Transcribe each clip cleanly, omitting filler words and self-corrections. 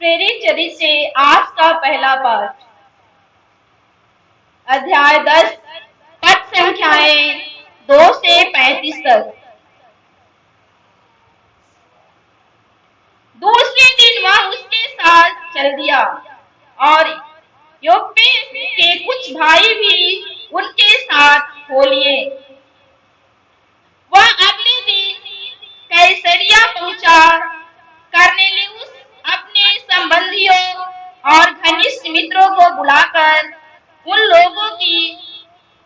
प्रेरित चरित्र से आज का पहला पाठ, अध्याय 10, पद संख्याएं 2 से 35 तक। दूसरे दिन वह उसके साथ चल दिया और योप्पे के कुछ भाई भी उनके साथ हो लिए। वह अगले दिन कैसरिया पहुंचा। कर्नेलियुस अपने संबंधियों और घनिष्ठ मित्रों को बुलाकर उन लोगों की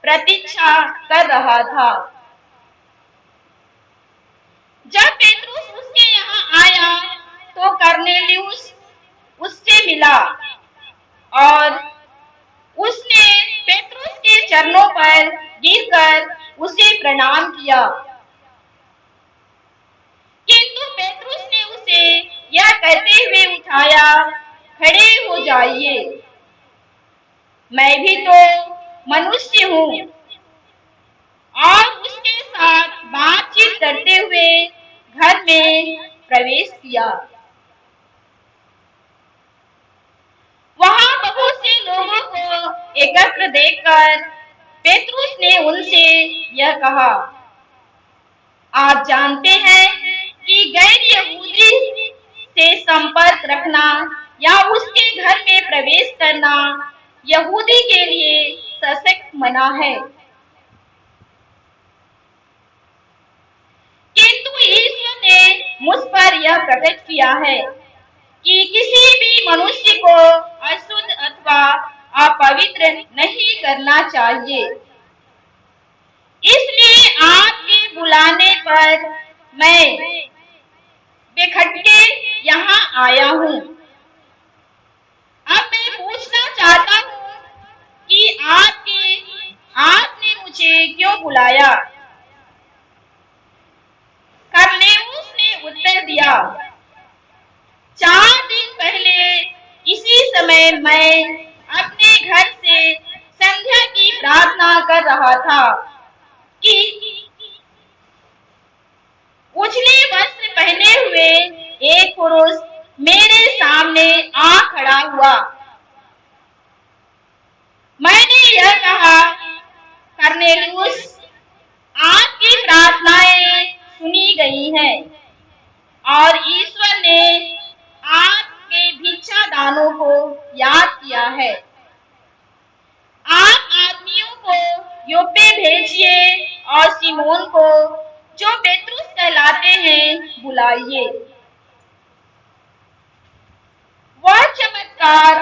प्रतीक्षा कर रहा था। जब पेट्रुस उसके यहाँ आया तो कर्नेलियुस उससे मिला और उसने पेट्रुस के चरणों पर गिरकर उसे प्रणाम किया। किंतु पेट्रुस ने उसे यह कहते हुए उठाया, खड़े हो जाइए, मैं भी तो मनुष्य हूँ। और उसके साथ बातचीत करते हुए घर में प्रवेश किया। वहां बहुत से लोगों को एकत्र देखकर पेट्रुस ने उनसे यह कहा, आप जानते हैं कि गैर यहूदी से संपर्क रखना या उसके घर में प्रवेश करना यहूदी के लिए सशक्त मना है। किंतु ईश्वर ने मुझ पर यह प्रकट किया है कि किसी भी मनुष्य को अशुद्ध अथवा अपवित्र नहीं करना चाहिए। इसलिए आपके बुलाने पर मैं बेखटके यहाँ आया हूँ। अब मैं पूछना चाहता हूँ कि आपने मुझे क्यों बुलाया? कर्नेलियुस ने उत्तर दिया, 4 दिन पहले इसी समय मैं अपने घर से संध्या की प्रार्थना कर रहा था कि उजले वस्त्र पहने हुए एक पुरुष मेरे सामने आ खड़ा हुआ। मैंने यह कहा, कर्नेलियुस, आपकी प्रार्थनाएं सुनी गई हैं और ईश्वर ने आपके भिक्षा दानों को याद किया है। आप आदमियों को योप्पे भेजिए और सिमोन को, जो पेट्रुस कहलाते हैं, बुलाइए। वह चमत्कार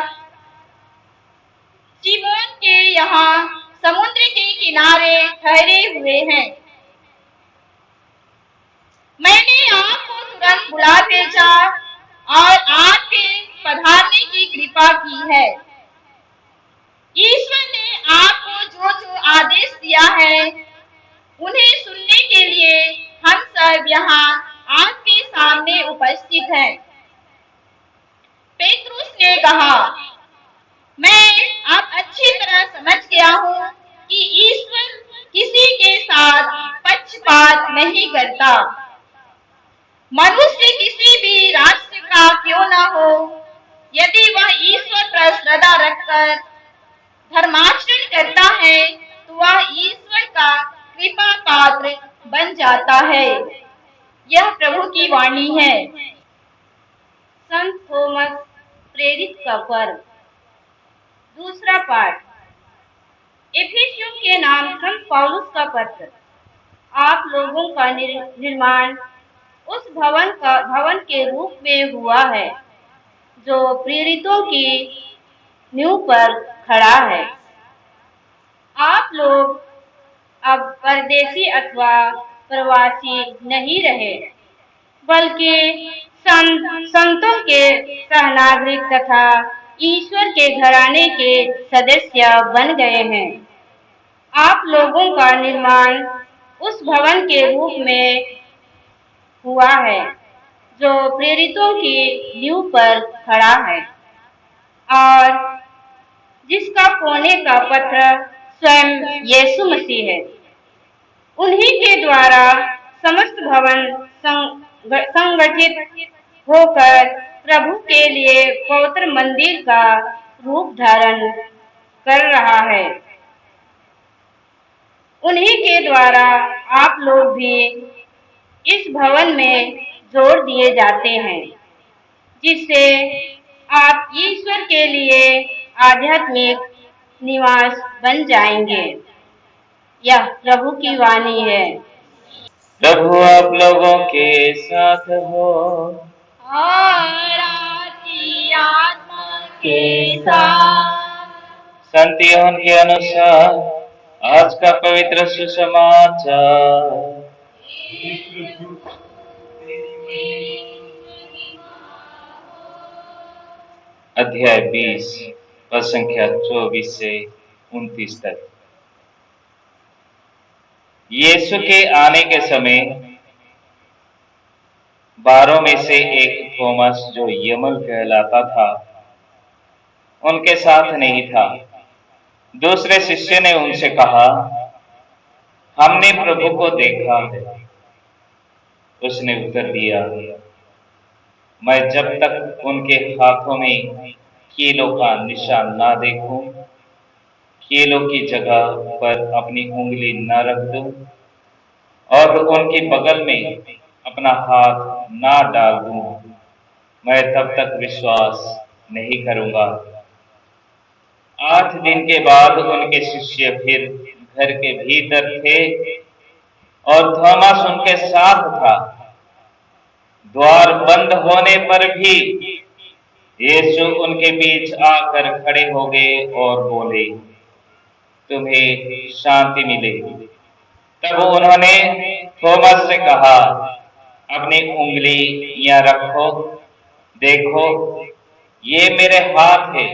सिमोन के यहाँ समुद्र के किनारे ठहरे हुए हैं। मैंने आपको तुरंत बुला भेजा और आपके पधारने की कृपा की है। ईश्वर ने आपको जो जो आदेश दिया है उन्हें सुनने के लिए हम सब यहाँ आपके सामने उपस्थित हैं। पेट्रुस ने कहा, मैं अब अच्छी तरह समझ गया हूँ कि ईश्वर किसी के साथ पक्षपात नहीं करता। मनुष्य किसी भी राष्ट्र का क्यों न हो, यदि वह ईश्वर पर श्रद्धा रखकर धर्माचरण करता है तो वह ईश्वर का कृपा पात्र बन जाता है। यह प्रभु की वाणी है। संत थॉमस प्रेरित का पर्व। दूसरा पाठ, इफिसियों के नाम संत पौलुस का पत्र। आप लोगों का निर्माण उस भवन के रूप में हुआ है जो प्रेरितों की नींव पर खड़ा है। आप लोग अब परदेशी अथवा प्रवासी नहीं रहे, बल्कि संतों के सहनागरिक तथा ईश्वर के घराने के सदस्य बन गए हैं। आप लोगों का निर्माण उस भवन के रूप में हुआ है जो प्रेरितों की नींव पर खड़ा है और जिसका कोने का पत्थर स्वयं यीशु मसीह है। उन्हीं के द्वारा समस्त भवन संगठित होकर प्रभु के लिए पवित्र मंदिर का रूप धारण कर रहा है। उन्हीं के द्वारा आप लोग भी इस भवन में जोड़ दिए जाते हैं, जिससे आप ईश्वर के लिए आध्यात्मिक निवास बन जाएंगे। यह प्रभु की वाणी है। प्रभु आप लोगों के साथ हो और आपकी आत्मा के साथ। संत यूहन्ना के अनुसार आज का पवित्र सुसमाचार। अध्याय 20 पद संख्या 24 से 29 तक। यीशु के आने के समय 12 में से एक थोमस, जो यमल कहलाता था, उनके साथ नहीं था। दूसरे शिष्य ने उनसे कहा, हमने प्रभु को देखा है। उसने उत्तर दिया, मैं जब तक उनके हाथों में कीलों का निशान ना देखूं, कीलों की जगह पर अपनी उंगली न रख दूं और उनकी बगल में अपना हाथ ना डाल दूं, मैं तब तक विश्वास नहीं करूंगा। 8 दिन के बाद उनके शिष्य फिर घर के भीतर थे और थोमस उनके साथ था। द्वार बंद होने पर भी यीशु उनके बीच आकर खड़े हो गए और बोले, तुम्हें शांति मिले। तब उन्होंने थोमस से कहा, अपनी उंगली यहाँ रखो, देखो ये मेरे हाथ है,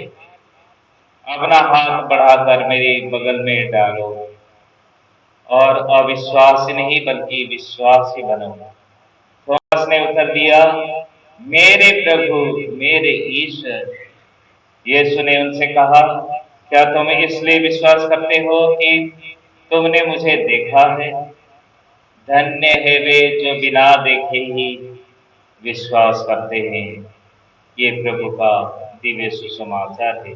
अपना हाथ बढ़ाकर मेरे बगल में डालो और अविश्वासी नहीं बल्कि विश्वासी बनो। थोमस ने उत्तर दिया, मेरे प्रभु मेरे ईश्वर। यीशु ने उनसे कहा, क्या तुम इसलिए विश्वास करते हो कि तुमने मुझे देखा है? धन्य है वे जो बिना देखे ही विश्वास करते हैं। ये प्रभु का दिव्य सुसमाचार है।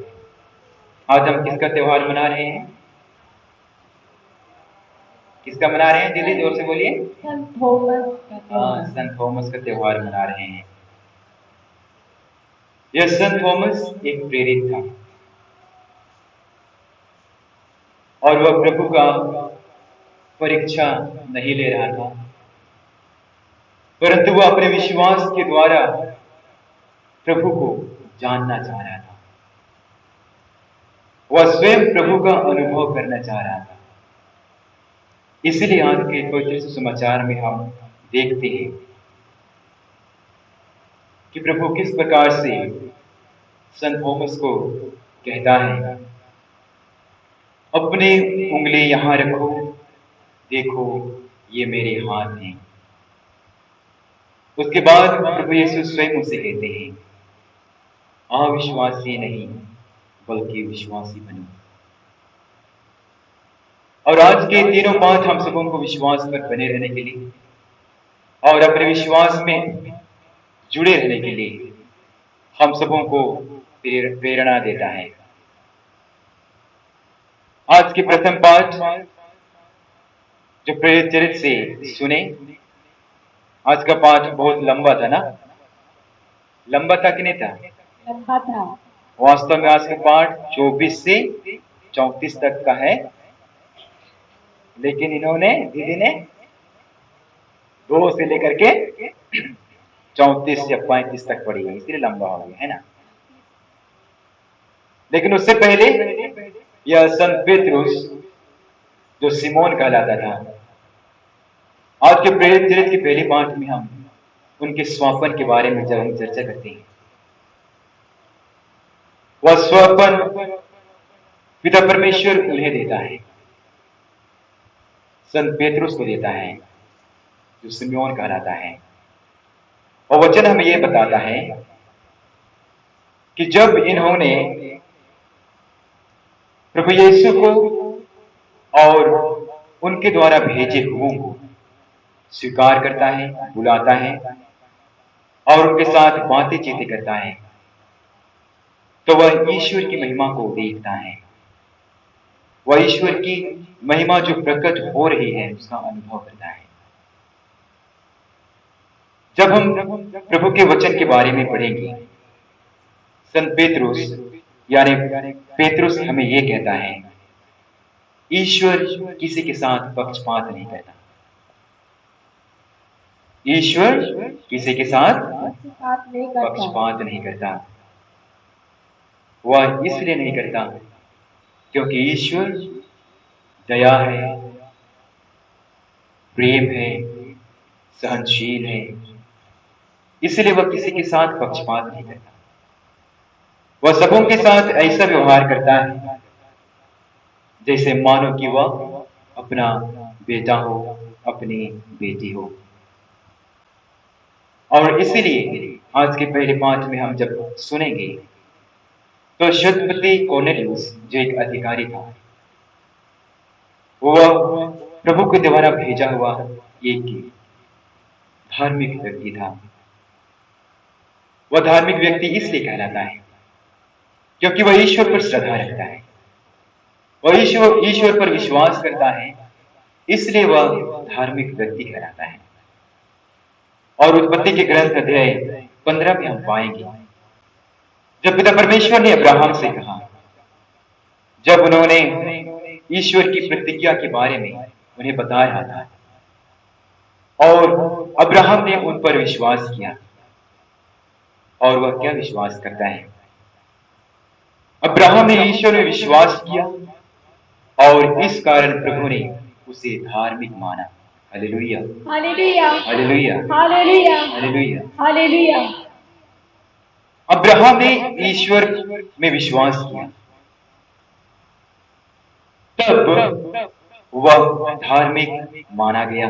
आज हम किसका त्योहार मना रहे हैं? किसका मना रहे हैं? दीदी जोर से बोलिए। संत थॉमस का त्योहार। संत थॉमस का त्योहार मना रहे हैं। यह संत थॉमस एक प्रेरित था और वह प्रभु का परीक्षा नहीं ले रहा था, परंतु वह अपने विश्वास के द्वारा प्रभु को जानना चाह रहा था। वह स्वयं प्रभु का अनुभव करना चाह रहा था। इसलिए आज के पवित्र सुसमाचार में हम देखते हैं कि प्रभु किस प्रकार से संत थॉमस को कहता है, अपनी उंगली यहां रखो, देखो ये मेरे हाथ हैं। उसके बाद प्रभु यीशु स्वयं उसे कहते हैं, अविश्वासी नहीं बल्कि विश्वासी बनो। और आज के तीनों पाठ हम सबों को विश्वास पर बने रहने के लिए और अपने विश्वास में जुड़े रहने के लिए हम सबों को प्रेरणा देता है। आज के प्रथम पाठ जो प्रेरित चरित्र से सुने, आज का पाठ बहुत लंबा था ना? लंबा था कि नहीं था? लंबा था। वास्तव में आज का पाठ 24 से 34 तक का है, लेकिन इन्होंने दीदी ने 2 से लेकर के 34 या 35 तक पढ़ी है, इसलिए लंबा हो गया है ना। लेकिन उससे पहले यह संत पेत्रुस, जो सिमोन कहलाता था, आज के प्रेरित चरित्र के पहले पाठ में हम उनके स्वापन के बारे में जब हम चर्चा करते हैं, वह स्वापन पिता परमेश्वर उन्हें देता है, संत पेत्रुस को देता है, जो सिमोन कहलाता है। और वचन हमें यह बताता है कि जब इन्होंने प्रभु यीशु को और उनके द्वारा भेजे हुओं को स्वीकार करता है, बुलाता है, और उनके साथ बातें चीतें करता है, तो वह ईश्वर की महिमा को देखता है। वह ईश्वर की महिमा जो प्रकट हो रही है उसका अनुभव करता है। जब हम प्रभु के वचन के बारे में पढ़ेंगे, संत पेतरुस यानी पेतरुस हमें यह कहता है, ईश्वर किसी के साथ पक्षपात नहीं करता। ईश्वर किसी के साथ पक्षपात नहीं करता। वह इसलिए नहीं करता क्योंकि ईश्वर दया है, प्रेम है, सहनशील है, इसलिए वह किसी के साथ पक्षपात नहीं करता। वह सबों के साथ ऐसा व्यवहार करता है जैसे मानो कि वह अपना बेटा हो, अपनी बेटी हो। और इसीलिए आज के पहले पाठ में हम जब सुनेंगे तो शतपति कॉर्नेलियुस जो एक अधिकारी था, वह प्रभु के द्वारा भेजा हुआ एक धार्मिक व्यक्ति था। वह धार्मिक व्यक्ति इसलिए कहलाता है क्योंकि वह ईश्वर पर श्रद्धा रखता है, वह ईश्वर पर विश्वास करता है, इसलिए वह धार्मिक व्यक्ति कहलाता है। और उत्पत्ति के ग्रंथ अध्याय 15 में हम पाएंगे जब पिता परमेश्वर ने अब्राहम से कहा, जब उन्होंने ईश्वर की प्रतिज्ञा के बारे में उन्हें बताया था और अब्राहम ने उन पर विश्वास किया। और वह क्या विश्वास करता है? अब्राहम ने ईश्वर में विश्वास किया और इस कारण प्रभु ने उसे धार्मिक माना। Hallelujah, hallelujah, hallelujah, hallelujah, hallelujah. Hallelujah. Abraham ने ईश्वर में विश्वास किया, तब वह धार्मिक माना गया।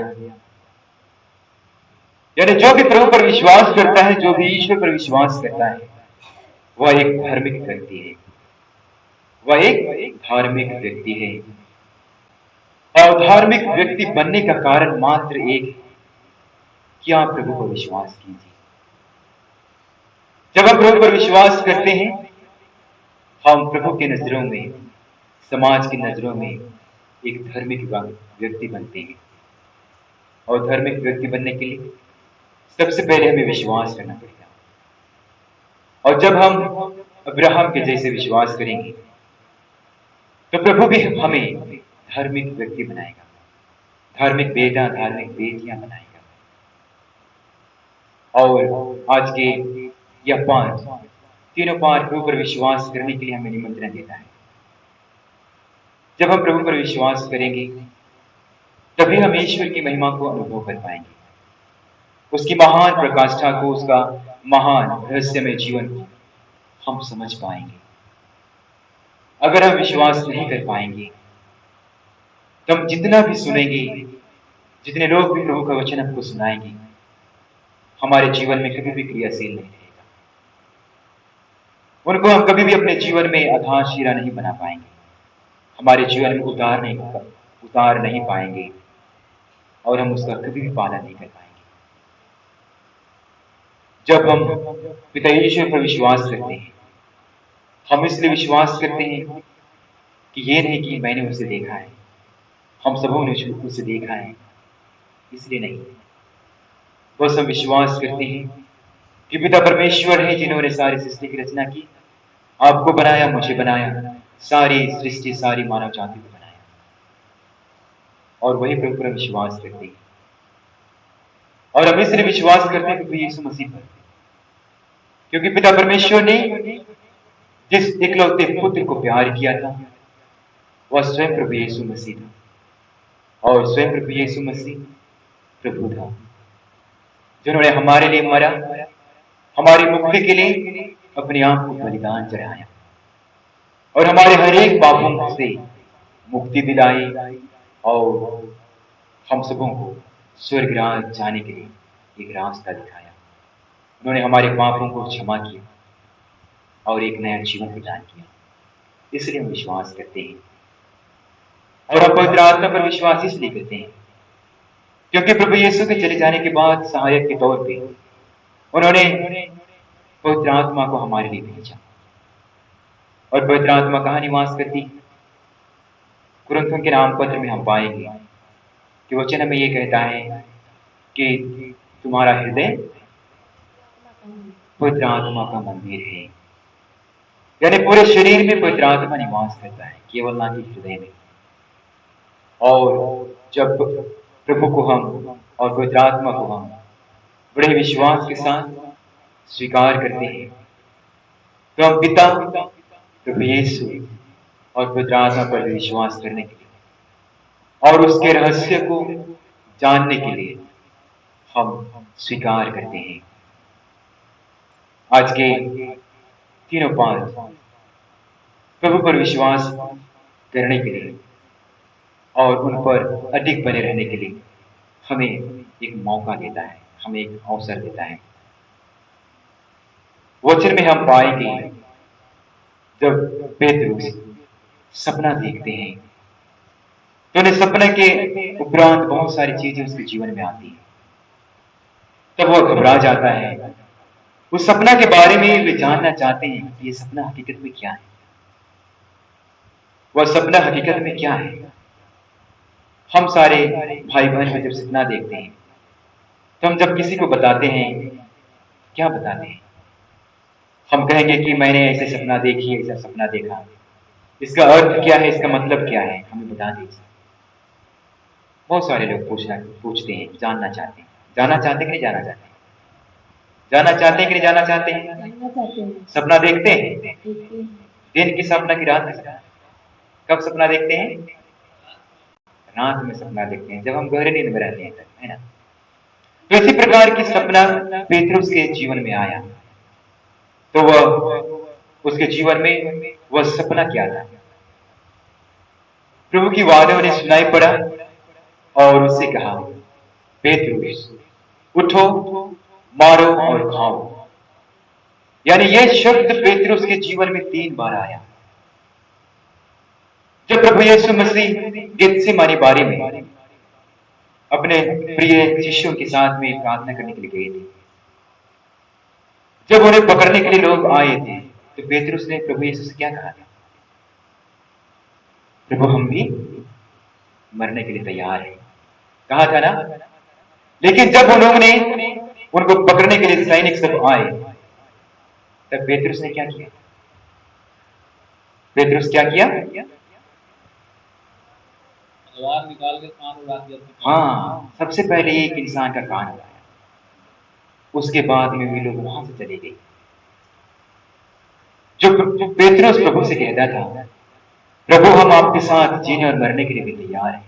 यानी जो भी प्रभु पर विश्वास करता है, जो भी ईश्वर पर विश्वास करता है, वह एक धार्मिक व्यक्ति है। वह एक धार्मिक व्यक्ति है। और धार्मिक व्यक्ति बनने का कारण मात्र एक है कि आप प्रभु पर विश्वास कीजिए। जब हम प्रभु पर विश्वास करते हैं, हम प्रभु की नजरों में, समाज की नजरों में एक धार्मिक व्यक्ति बनते हैं। और धार्मिक व्यक्ति बनने के लिए सबसे पहले हमें विश्वास करना पड़ेगा। और जब हम अब्राहम के जैसे विश्वास करेंगे तो प्रभु भी हमें धार्मिक व्यक्ति बनाएगा, धार्मिक बेटा, धार्मिक बेटियां बनाएगा। और आज के यह तीनों पाठ प्रभु पर विश्वास करने के लिए हमें निमंत्रण देता है। जब हम प्रभु पर विश्वास करेंगे तभी हम ईश्वर की महिमा को अनुभव कर पाएंगे, उसकी महान प्रकाष्ठा को, उसका महान रहस्यमय जीवन को हम समझ पाएंगे। अगर हम विश्वास नहीं कर पाएंगे तो हम जितना भी सुनेंगे, जितने लोग भी प्रभु का वचन हमको सुनाएंगे, हमारे जीवन में कभी भी क्रियाशील नहीं रहेगा। उनको हम कभी भी अपने जीवन में आधारशिला नहीं बना पाएंगे, हमारे जीवन में उतार नहीं पाएंगे और हम उसका कभी भी पालन नहीं कर पाएंगे। जब हम पिता ईश्वर पर विश्वास करते हैं, हम इसलिए विश्वास करते हैं कि ये नहीं कि मैंने उसे देखा है, हम सबों ने उसे देखा है, इसलिए नहीं, बस हम विश्वास करते हैं कि पिता परमेश्वर है जिन्होंने सारी सृष्टि की रचना की, आपको बनाया, मुझे बनाया, सारी सृष्टि, सारी मानव जाति को बनाया। और वही प्रभु पर विश्वास करते हैं। और हम इसलिए विश्वास करते हैं प्रभु यीशु मसीह पर, क्योंकि पिता परमेश्वर ने जिस इकलौते पुत्र को प्यार किया था वह स्वयं प्रभु यीशु मसीह था। और स्वयं प्रभु यीशु मसीह प्रभु था जिन्होंने हमारे लिए मरा, हमारी मुक्ति के लिए अपने आप को बलिदान चढ़ाया और हमारे हर एक पापों से मुक्ति दिलाई और हम सबों को स्वर्ग राज जाने के लिए एक रास्ता दिखाया। उन्होंने हमारे पापों को क्षमा किया और एक नया जीवन प्रदान किया। इसलिए हम विश्वास करते हैं। और हम पवित्र आत्मा पर विश्वास इसलिए करते हैं क्योंकि प्रभु यीशु के चले जाने के बाद सहायक के तौर पे उन्होंने पवित्र आत्मा को हमारे लिए भेजा। और पवित्र आत्मा कहाँ निवास करती है? कुरिन्थियों के नाम पत्र में हम पाएंगे कि वचन हमें ये कहता है कि तुम्हारा हृदय पवित्र आत्मा का मंदिर है। यानी पूरे शरीर में पवित्र आत्मा निवास करता है, केवल ना कि हृदय में। और जब प्रभु को हम और पवित्र आत्मा को हम बड़े विश्वास के साथ स्वीकार करते हैं तो हम पिता, प्रभु यीशु और पवित्र आत्मा पर विश्वास करने के लिए और उसके रहस्य को जानने के लिए हम स्वीकार करते हैं। आज के तीनों पांच प्रभु पर विश्वास करने के लिए और उन पर अधिक बने रहने के लिए हमें एक मौका देता है, हमें एक अवसर देता है। वचन में हम पाएंगे जब पेतरुस सपना देखते हैं तो उन्हें सपने के उपरांत बहुत सारी चीजें उसके जीवन में आती है। तब वह घबरा जाता है। उस सपना के बारे में वे जानना चाहते हैं कि ये सपना हकीकत में क्या है, वह सपना हकीकत में क्या है। हम सारे भाई बहन में जब सपना देखते हैं तो हम जब किसी को बताते हैं, क्या बताते हैं? हम कहेंगे कि मैंने ऐसे सपना देखी, ऐसा सपना देखा, इसका अर्थ क्या है, इसका मतलब क्या है, हमें बता दीजिए। बहुत सारे लोग पूछते हैं, जानना चाहते हैं। जाना चाहते कि नहीं जाना चाहते? जाना चाहते हैं कि नहीं जाना चाहते हैं? सपना देखते हैं, दिन की सपना की रात में सपना? कब सपना देखते हैं? रात में सपना देखते हैं, जब हम गहरे नींद में रहते हैं, है ना। तो इसी प्रकार की सपना पेतरुस के जीवन में आया। तो वह उसके जीवन में वह सपना क्या था? प्रभु की वाणी उन्हें सुनाई पड़ा और उससे कहा, पेतरुस उठो, मारो और खाओ। यानी यह शब्द पेतरुस के जीवन में 3 बार आया। जब प्रभु यीशु मसीह गेत्सेमानी बारी में अपने प्रिय शिष्यों के साथ में प्रार्थना करने के लिए गए थे, जब उन्हें पकड़ने के लिए लोग आए थे तो पेतरुस ने प्रभु यीशु से क्या कहा था? प्रभु हम भी मरने के लिए तैयार हैं, कहा था ना। लेकिन जब उन्होंने उनको पकड़ने के लिए सैनिक सब आए तब पेतरुस ने क्या किया? पेतरुस क्या किया? तलवार निकाल के कान उड़ा दिया। हाँ, सबसे पहले एक इंसान का कान उड़ाया, उसके बाद में वे लोग वहां से चले गए। जो पेतरुस प्रभु से कहता था, प्रभु हम आपके साथ जीने और मरने के लिए भी तैयार हैं,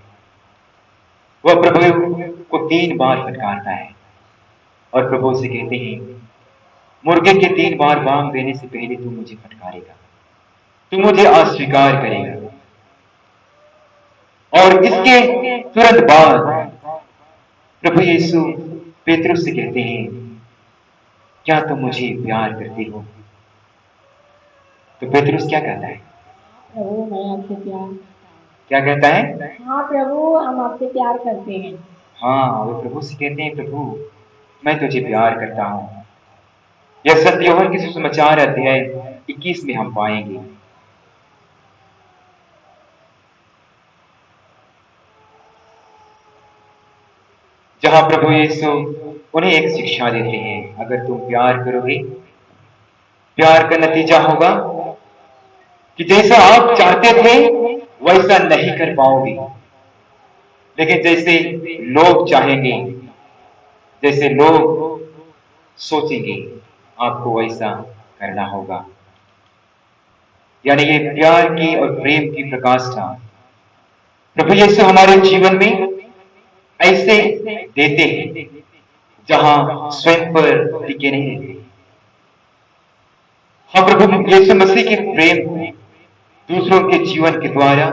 वह प्रभु को 3 बार फटकारता है और प्रभु से कहते हैं, मुर्गे के 3 बार बांग देने से पहले तू मुझे फटकारेगा, तू मुझे अस्वीकार करेगा। और इसके तुरंत बाद प्रभु यीशु पेतरुस से कहते हैं, क्या तुम मुझे प्यार करते हो? तो पेतरुस क्या कहता है? प्रभु मैं आपसे प्यार, क्या कहता है? हाँ प्रभु हम आपसे प्यार करते हैं। हाँ, वो प्रभु से कहते हैं, प्रभु मैं तुझे प्यार करता हूं। यह सत्य यूहन्ना के सुसमाचार अध्याय 21 में हम पाएंगे। जहां प्रभु यीशु उन्हें एक शिक्षा देते हैं, अगर तुम प्यार करोगे, प्यार का नतीजा होगा कि जैसा आप चाहते थे वैसा नहीं कर पाओगे, लेकिन जैसे लोग चाहेंगे, जैसे लोग सोचेंगे, आपको वैसा करना होगा। यानी ये प्यार की और प्रेम की प्रकाष्ठा प्रभु यीशु हमारे जीवन में ऐसे देते हैं जहां स्वयं पर टिके नहीं रहते। हम प्रभु यीशु मसीह के प्रेम को दूसरों के जीवन के द्वारा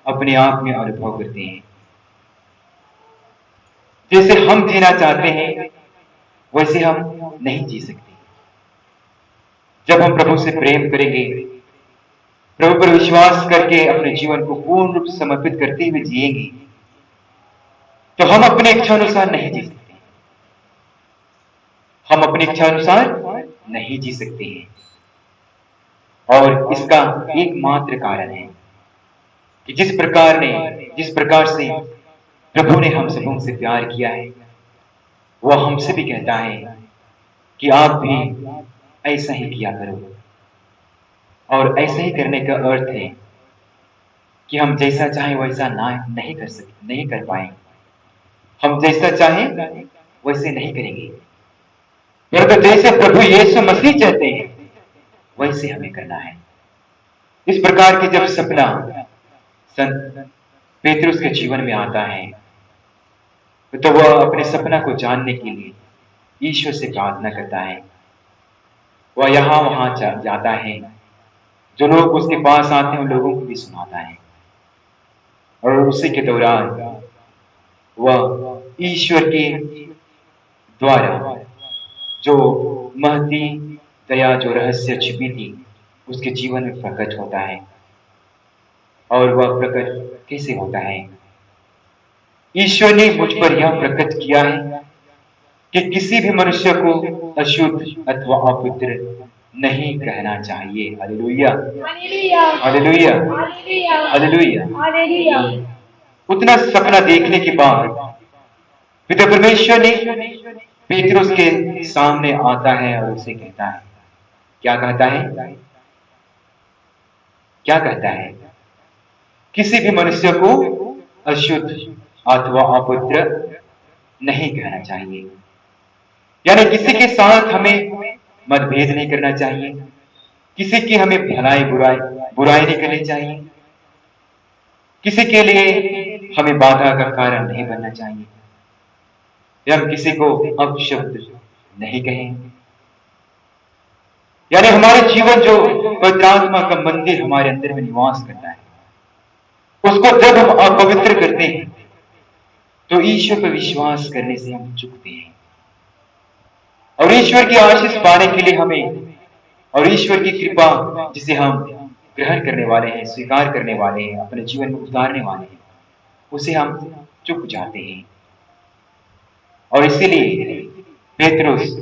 अपने आप में अनुभव करते हैं। जैसे हम जीना चाहते हैं वैसे हम नहीं जी सकते। जब हम प्रभु से प्रेम करेंगे, प्रभु पर विश्वास करके अपने जीवन को पूर्ण रूप से समर्पित करते हुए जिएंगे, तो हम अपने इच्छा अनुसार नहीं जी सकते। हम अपनी इच्छा अनुसार नहीं जी सकते हैं। और इसका एकमात्र कारण है कि जिस प्रकार से प्रभु ने हम सबों से प्यार किया है, वह हमसे भी कहता है कि आप भी ऐसा ही किया करो। और ऐसा ही करने का अर्थ है कि हम जैसा चाहें वैसा नहीं कर पाए। हम जैसा चाहें वैसे नहीं करेंगे, परंतु जैसे प्रभु यीशु मसीह चाहते हैं वैसे हमें करना है। इस प्रकार की जब सपना संत पेतरुस के जीवन में आता है, तो वह अपने सपना को जानने के लिए ईश्वर से प्रार्थना करता है। वह यहां वहां जाता है, जो लोग उसके पास आते हैं उन लोगों को भी सुनाता है। और उसी के दौरान वह ईश्वर के द्वारा जो महती दया, जो रहस्य छिपी थी, उसके जीवन में प्रकट होता है। और वह प्रकट कैसे होता है? ईश्वर ने मुझ पर यह प्रकट किया है कि किसी भी मनुष्य को अशुद्ध अथवा अपवित्र नहीं कहना चाहिए। Hallelujah, hallelujah, hallelujah. उतना सपना देखने के बाद पिता परमेश्वर ने पेतरुस के सामने आता है और उसे कहता है, क्या कहता है? क्या कहता है? किसी भी मनुष्य को अशुद्ध अथवा अपवित्र नहीं कहना चाहिए। यानी किसी के साथ हमें मतभेद नहीं करना चाहिए, किसी की हमें बुराई नहीं करनी चाहिए, किसी के लिए हमें बाधा का कारण नहीं बनना चाहिए, हम किसी को अपशब्द नहीं कहेंगे। यानी हमारे जीवन जो पवित्र आत्मा का मंदिर हमारे अंदर में निवास करता है, उसको जब हम अपवित्र करते हैं तो ईश्वर पर विश्वास करने से हम चूकते हैं। और ईश्वर की आशीष पाने के लिए हमें, और ईश्वर की कृपा जिसे हम ग्रहण करने वाले हैं, स्वीकार करने वाले हैं, अपने जीवन में उतारने वाले हैं, उसे हम चूक जाते हैं। और इसीलिए पेतरुस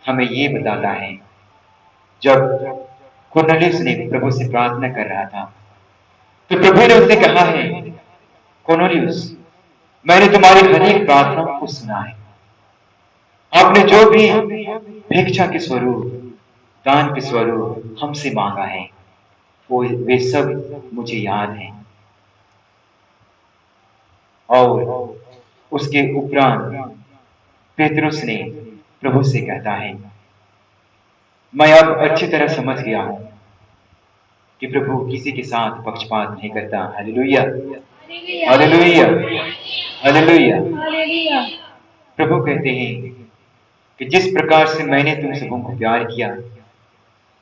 हमें ये बताता है, जब कुरनेलियुस ने प्रभु से प्रार्थना कर रहा था, तो प्रभु ने उसे कहा है, कुरनेलियुस, मैंने तुम्हारी हर एक प्रार्थना को सुना है। आपने जो भी भिक्षा के स्वरूप, दान के स्वरूप हमसे मांगा है, वे सब मुझे याद हैं। और उसके उपरांत पेतरुस ने प्रभु से कहता है, मैं अब अच्छी तरह समझ गया हूं कि प्रभु किसी के साथ पक्षपात नहीं करता। Hallelujah, hallelujah, hallelujah. प्रभु कहते हैं कि जिस प्रकार से मैंने तुम सबों को प्यार किया,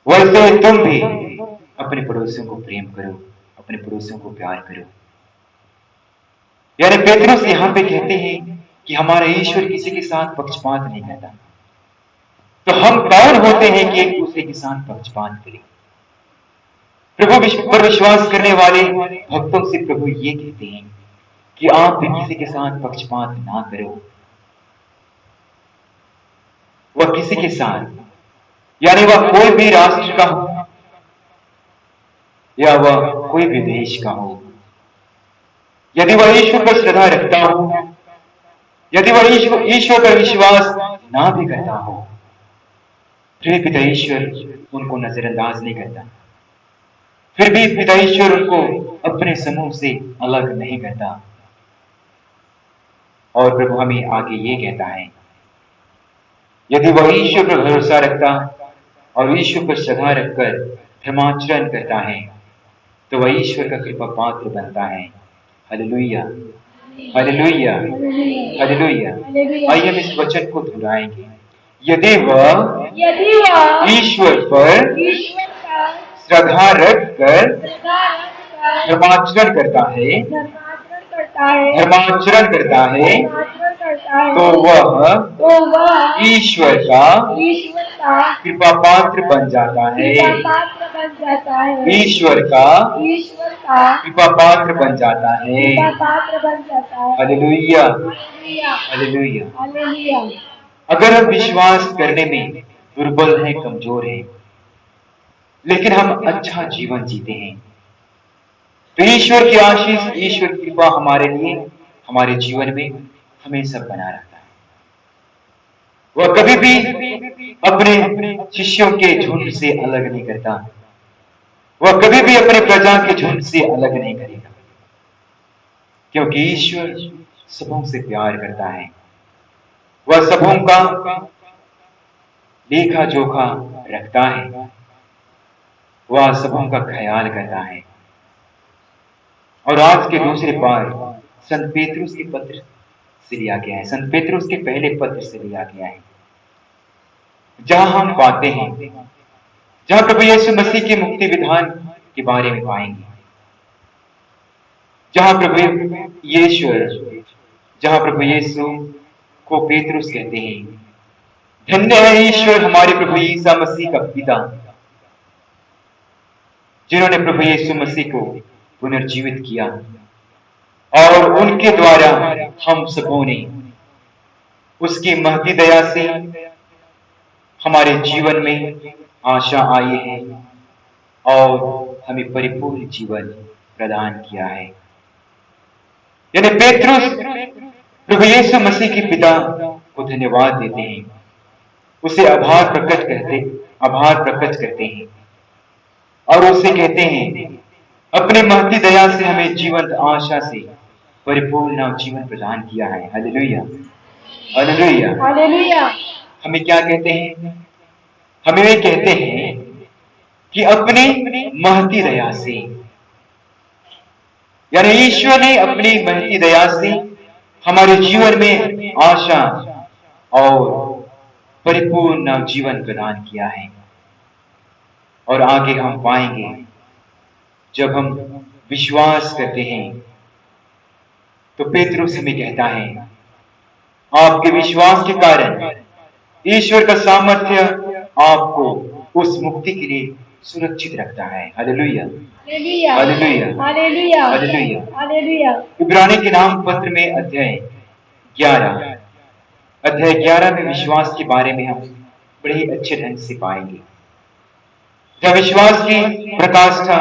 वैसे तुम भी अपने पड़ोसियों को प्रेम करो, अपने पड़ोसियों को प्यार करो। यानी पेतरुस यहां पे कहते हैं कि हमारा ईश्वर किसी के साथ पक्षपात नहीं करता, तो हम कौन होते हैं कि एक दूसरे के साथ पक्षपात करें? प्रभु पर विश्वास करने वाले भक्तों से प्रभु ये कहते हैं कि आप भी किसी के साथ पक्षपात ना करो। वह किसी के साथ, यानी वह कोई भी राष्ट्र का हो या वह कोई भी देश का हो, यदि वह ईश्वर पर श्रद्धा रखता हो, यदि वह ईश्वर पर विश्वास ना भी करता हो, फिर पिता ईश्वर उनको नजरअंदाज नहीं करता, फिर भी पिता ईश्वर उनको अपने समूह से अलग नहीं करता। और प्रभु हमें आगे ये कहता है, यदि वह ईश्वर पर भरोसा रखता और ईश्वर पर श्रद्धा रखकर धर्माचरण करता है, तो वह ईश्वर का कृपा पात्र बनता है। Hallelujah, hallelujah, hallelujah. आइए हम इस वचन को दोहराएंगे, यदि वह ईश्वर पर श्रद्धा रखकर धर्माचरण करता है, धर्माचरण करता है, तो वह ईश्वर का कृपा पात्र बन जाता है। ईश्वर का कृपा पात्र बन जाता है। Hallelujah, hallelujah. अगर हम विश्वास करने में दुर्बल हैं, कमजोर हैं, लेकिन हम अच्छा जीवन जीते हैं, तो ईश्वर की आशीष, ईश्वर की कृपा हमारे लिए, हमारे जीवन में हमेशा बना रहता है। वह कभी भी अपने शिष्यों के झुंड से अलग नहीं करता। वह कभी भी अपने प्रजा के झुंड से अलग नहीं करेगा, क्योंकि ईश्वर सबों से प्यार करता है। वह सबों का लेखा जोखा रखता है। वह सबों का ख्याल करता है। और आज के दूसरे पार संत पेतरुस के पत्र से लिया गया है, संत पेतरुस के पहले पत्र से लिया गया है, जहां हम पाते हैं, जहां प्रभु यीशु मसीह के मुक्ति विधान के बारे में पाएंगे, जहां प्रभु यीशु को पेतरुस कहते हैं, धन्य है ईश्वर हमारे प्रभु यीशु मसीह का पिता, जिन्होंने प्रभु यीशु मसीह को पुनर्जीवित किया और उनके द्वारा हम सबों ने उसकी महती दया से हमारे जीवन में आशा आई है और हमें परिपूर्ण जीवन प्रदान किया है। यानी पेतरुस प्रभु यीशु मसीह के पिता को धन्यवाद देते हैं, उसे आभार प्रकट करते हैं और उसे कहते हैं अपने महती दया से हमें जीवंत आशा से परिपूर्ण जीवन प्रदान किया है। Hallelujah, hallelujah, hallelujah. हमें क्या कहते हैं? हमें वे कहते हैं कि अपनी महती दया से, यानी ईश्वर ने अपनी महती दया से हमारे जीवन में आशा और परिपूर्ण जीवन प्रदान किया है। और आगे हम पाएंगे, जब हम विश्वास करते हैं तो पेतरुस हमें कहता है आपके विश्वास के कारण ईश्वर का सामर्थ्य आपको उस मुक्ति के लिए सुरक्षित रखता है। Hallelujah, hallelujah, hallelujah, hallelujah, hallelujah. Hallelujah. इब्रानी के नाम पत्र में अध्याय 11 में विश्वास के बारे में हम बड़े ही अच्छे ढंग से पाएंगे, जब विश्वास की प्रकाष्ठा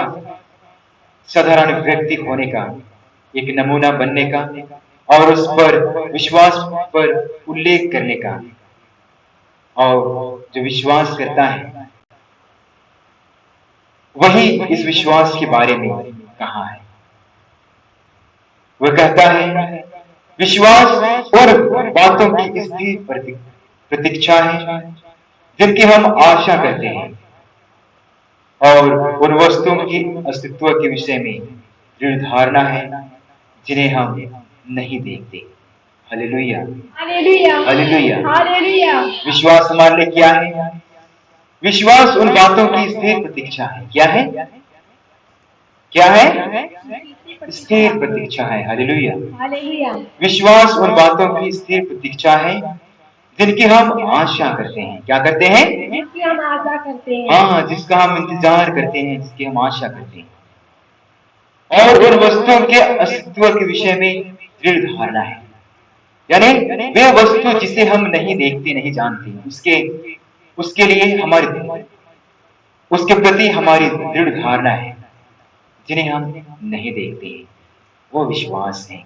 साधारण व्यक्ति होने का, एक नमूना बनने का और उस पर विश्वास पर उल्लेख करने का, और जो विश्वास करता है वही इस विश्वास के बारे में कहा है। वह कहता है विश्वास उन बातों की स्थिर प्रतीक्षा है जिनकी हम आशा करते हैं और उन वस्तुओं की अस्तित्व के विषय में दृढ़ धारणा है जिन्हें हम नहीं देखते। Hallelujah, hallelujah, hallelujah, hallelujah. विश्वास हमारे लिए क्या है? विश्वास उन बातों की स्थिर प्रतीक्षा है। क्या है? क्या है? स्थिर प्रतीक्षा है। Hallelujah, hallelujah. विश्वास उन बातों की स्थिर प्रतीक्षा है जिनकी हम आशा करते हैं। क्या करते हैं? जिसकी हम आशा करते हैं। हाँ, जिसका हम इंतजार करते हैं, जिसकी हम आशा करते हैं, और उन वस्तुओं के अस्तित्व के विषय में दृढ़ धारणा है। यानी वे वस्तु जिसे हम नहीं देखते, नहीं जानते, उसके लिए उसके प्रति हमारी दृढ़ धारणा है, जिन्हें हम नहीं देखते, वो विश्वास है।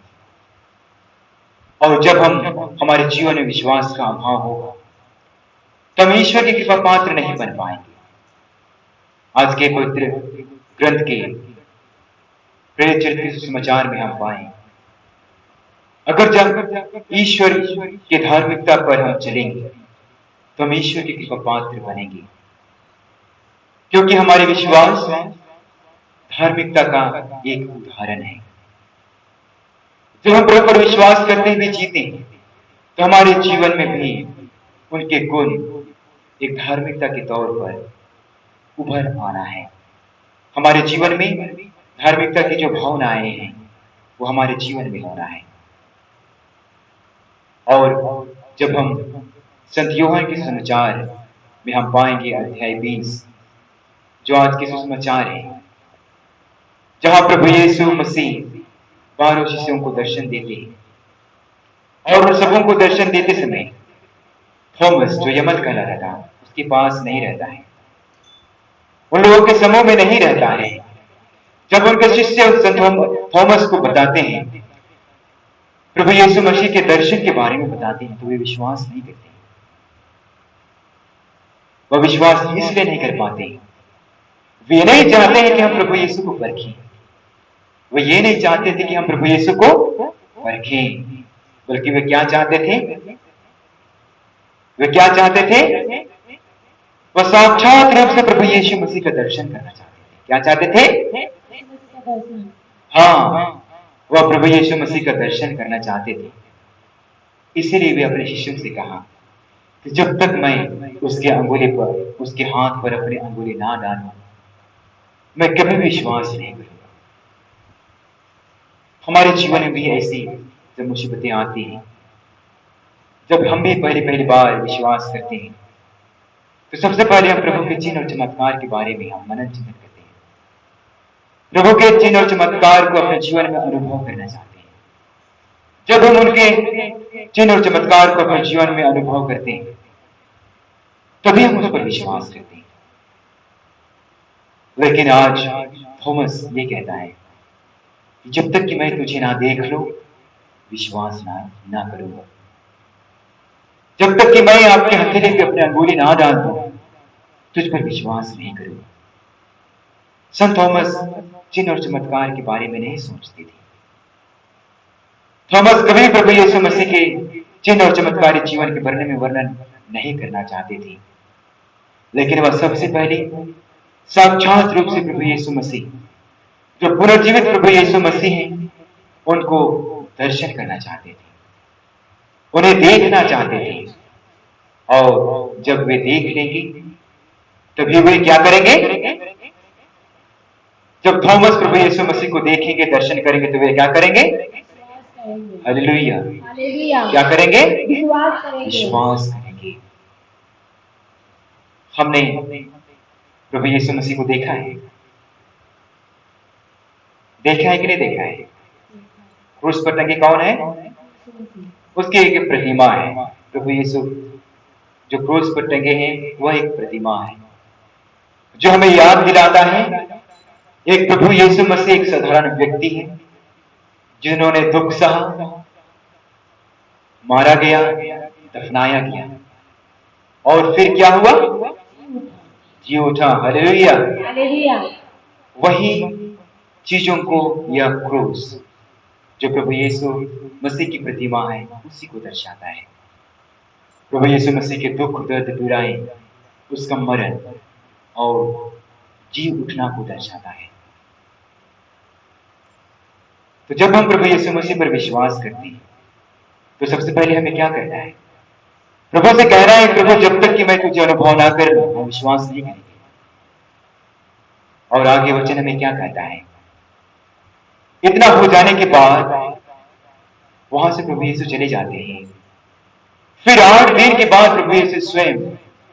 और जब हमारे जीवन में विश्वास का अभाव होगा तो हम ईश्वर की कृपा पात्र नहीं बन पाएंगे। आज के पवित्र ग्रंथ के प्रेरित चरित्र समाचार में हम पाएं, अगर जब ईश्वर के धार्मिकता पर हम चलेंगे तो हम ईश्वर की कृपा पात्र बनेंगे, क्योंकि हमारे विश्वास धार्मिकता का एक उदाहरण है। जब हम प्रभु पर विश्वास करते हुए जीते हैं तो हमारे जीवन में भी उनके गुण एक धार्मिकता के तौर पर उभर आना है। हमारे जीवन में धार्मिकता की जो भावनाएं हैं वो हमारे जीवन में होना है। और जब हम संत यूहन्ना के सुसमाचार में हम पाएंगे अध्याय 20, जो आज के सुसमाचार है, जहां प्रभु यीशु मसीह 12 शिष्यों को दर्शन देते हैं और उन सबों को दर्शन देते समय थॉमस जो यमन कहलाता था उसके पास नहीं रहता है, उन लोगों के समूह में नहीं रहता है। जब उनके शिष्य संत थॉमस को बताते हैं, प्रभु यीशु मसीह के दर्शन के बारे में बताते हैं, तो वे विश्वास नहीं करते। वह विश्वास इसलिए नहीं कर पाते, वे नहीं चाहते हैं कि हम प्रभु यीशु को परखें। वे ये नहीं चाहते थे कि हम प्रभु यीशु को परखें, बल्कि वे क्या चाहते थे? वे क्या चाहते थे? वह साक्षात रूप से प्रभु यीशु मसीह का दर्शन करना चाहते थे। क्या चाहते थे? हाँ, वह प्रभु यीशु मसीह का दर्शन करना चाहते थे। इसीलिए वे अपने शिष्यों से कहा कि जब तक मैं उसके अंगुली पर, उसके हाथ पर अपनी अंगुली ना डालूं, मैं कभी विश्वास नहीं करूंगा। हमारे जीवन में भी ऐसी जब मुसीबतें आती हैं, जब हम भी पहली बार विश्वास करते हैं, तो सबसे पहले हम प्रभु के चिन्ह और चमत्कार के बारे में हम मनन चिंतन करते हैं। प्रभु के चिन्ह और चमत्कार को अपने जीवन में अनुभव करना चाहते हैं। जब हम उनके चिन्ह और चमत्कार को अपने जीवन में अनुभव करते हैं, तभी हम उस पर विश्वास करते हैं। लेकिन आज थॉमस ये कहता है कि जब तक कि मैं तुझे ना देख लूं, विश्वास ना करूंगा। जब तक कि मैं आपके हथेली पे अपनी अंगुली ना डाल दूं, तुझ पर विश्वास नहीं करूंगा। संत थॉमस चिन्ह और चमत्कार के बारे में नहीं सोचते थे। थॉमस कभी प्रभु यीशु मसीह के चिन्ह और चमत्कारी जीवन के वर्णन नहीं करना चाहते थे, लेकिन वह सबसे पहले साक्षात रूप से प्रभु यीशु मसीह, जो पुनर्जीवित प्रभु यीशु मसीह हैं, उनको दर्शन करना चाहते थे, उन्हें देखना चाहते थे। और जब वे देख लेंगे तभी वे क्या करेंगे? जब थॉमस प्रभु यीशु मसीह को देखेंगे, दर्शन करेंगे, तो वे क्या करेंगे? हालेलुया। क्या करेंगे? विश्वास करेंगे। हमने प्रभु यीशु मसीह को देखा है कि नहीं देखा है? क्रूस पर टंगे कौन है? उसकी एक प्रतिमा है। प्रभु यीशु जो क्रूस पर टंगे हैं, वह एक प्रतिमा है जो हमें याद दिलाता है एक प्रभु यीशु मसीह एक साधारण व्यक्ति है जिन्होंने दुख सहा, मारा गया, दफनाया गया, और फिर क्या हुआ? जी उठा। हालेलुया। वही चीजों को यह क्रूस जो प्रभु यीशु मसीह की प्रतिमा है, उसी को दर्शाता है। प्रभु यीशु मसीह के दुख, दर्द, पीड़ाएं, उसका मरण और जी उठना को दर्शाता है। तो जब हम प्रभु यीशु मसीह पर विश्वास करते हैं, तो सबसे पहले हमें क्या करना है? प्रभु से कहना है, प्रभु जब तक कि मैं तुझे अनुभव ना कर लूं, हम विश्वास नहीं करेंगे। और आगे वचन हमें क्या कहता है? इतना हो जाने के बाद वहां से प्रभु यीशु चले जाते हैं। फिर 8 दिन के बाद प्रभु यीशु स्वयं